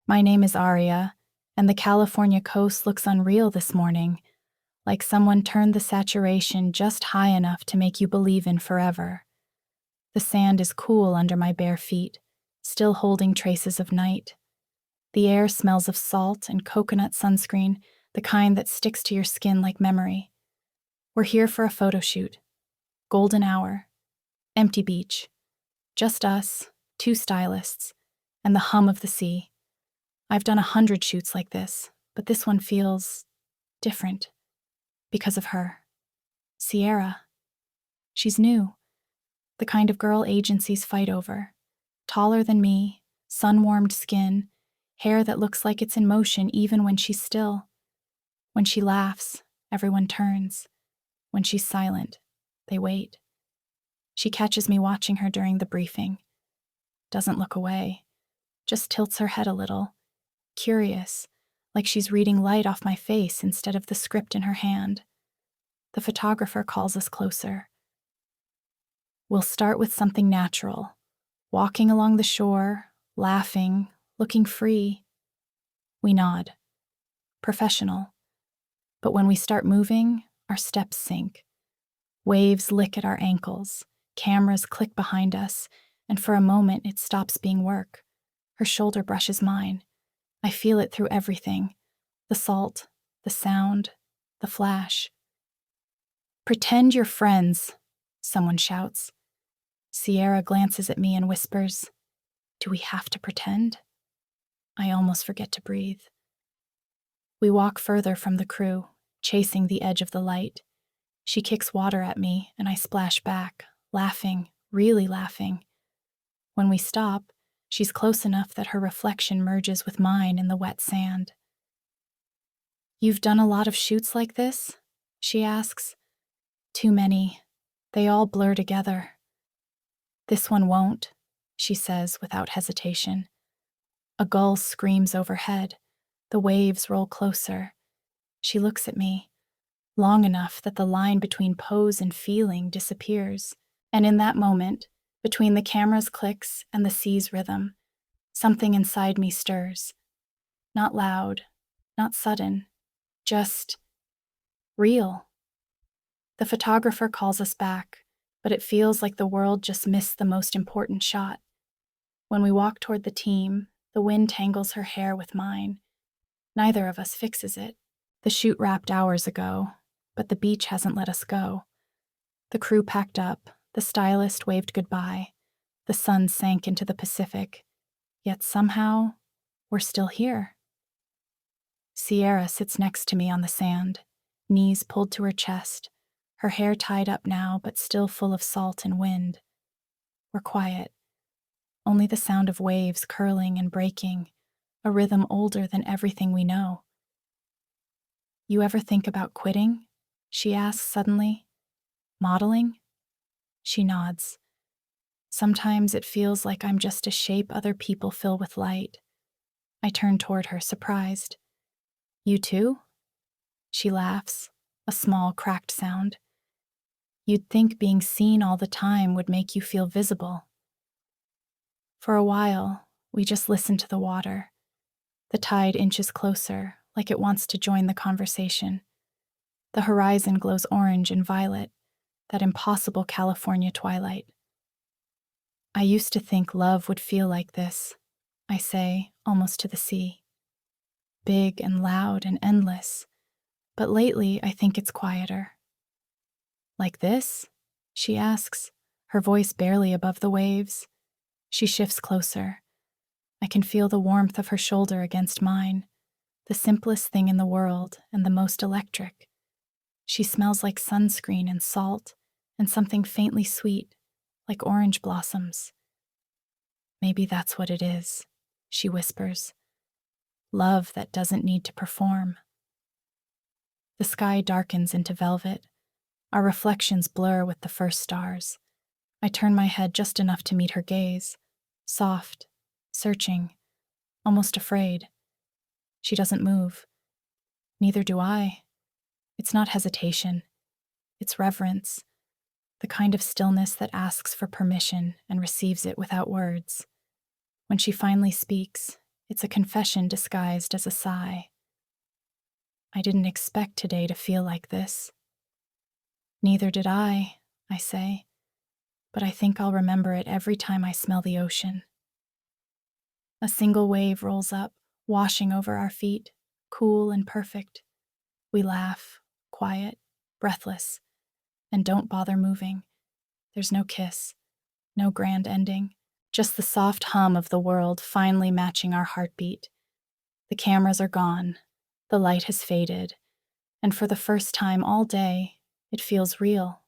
My name is Aria, and the California coast looks unreal this morning, like someone turned the saturation just high enough to make you believe in forever. The sand is cool under my bare feet, still holding traces of night. The air smells of salt and coconut sunscreen, the kind that sticks to your skin like memory. We're here for a photo shoot. Golden hour. Empty beach. Just us, two stylists, and the hum of the sea. I've done 100 shoots like this, but this one feels different. Because of her. Sierra. She's new. The kind of girl agencies fight over. Taller than me, sun-warmed skin, hair that looks like it's in motion even when she's still. When she laughs, everyone turns. When she's silent, they wait. She catches me watching her during the briefing. Doesn't look away. Just tilts her head a little. Curious, like she's reading light off my face instead of the script in her hand. The photographer calls us closer. We'll start with something natural. Walking along the shore, laughing, looking free. We nod. Professional. But when we start moving, our steps sink. Waves lick at our ankles. Cameras click behind us, and for a moment it stops being work. Her shoulder brushes mine. I feel it through everything. The salt, the sound, the flash. "Pretend you're friends," someone shouts. Sierra glances at me and whispers, "Do we have to pretend?" I almost forget to breathe. We walk further from the crew, chasing the edge of the light. She kicks water at me, and I splash back, laughing, really laughing. When we stop, she's close enough that her reflection merges with mine in the wet sand. "You've done a lot of shoots like this?" she asks. "Too many. They all blur together." "This one won't," she says without hesitation. A gull screams overhead. The waves roll closer. She looks at me, long enough that the line between pose and feeling disappears. And in that moment, between the camera's clicks and the sea's rhythm, something inside me stirs. Not loud, not sudden, just real. The photographer calls us back, but it feels like the world just missed the most important shot. When we walk toward the team, the wind tangles her hair with mine. Neither of us fixes it. The shoot wrapped hours ago, but the beach hasn't let us go. The crew packed up, the stylist waved goodbye. The sun sank into the Pacific. Yet somehow, we're still here. Sierra sits next to me on the sand, knees pulled to her chest, her hair tied up now but still full of salt and wind. We're quiet. Only the sound of waves curling and breaking, a rhythm older than everything we know. "You ever think about quitting?" she asks suddenly. "Modeling?" She nods. "Sometimes it feels like I'm just a shape other people fill with light." I turn toward her, surprised. "You too?" She laughs, a small, cracked sound. "You'd think being seen all the time would make you feel visible." For a while, we just listen to the water. The tide inches closer, like it wants to join the conversation. The horizon glows orange and violet, that impossible California twilight. "I used to think love would feel like this," I say, almost to the sea. "Big and loud and endless. But lately, I think it's quieter." "Like this?" she asks, her voice barely above the waves. She shifts closer. I can feel the warmth of her shoulder against mine, the simplest thing in the world and the most electric. She smells like sunscreen and salt, and something faintly sweet, like orange blossoms. "Maybe that's what it is," she whispers. "Love that doesn't need to perform." The sky darkens into velvet. Our reflections blur with the first stars. I turn my head just enough to meet her gaze, soft, searching, almost afraid. She doesn't move. Neither do I. It's not hesitation. It's reverence, the kind of stillness that asks for permission and receives it without words. When she finally speaks, It's a confession disguised as a sigh. I didn't expect today to feel like this. Neither did I say, but I think I'll remember it every time I smell the ocean. A single wave rolls up, washing over our feet, cool and perfect. We laugh, quiet, breathless, and don't bother moving. There's no kiss, no grand ending, just the soft hum of the world finally matching our heartbeat. The cameras are gone, the light has faded, and for the first time all day, it feels real.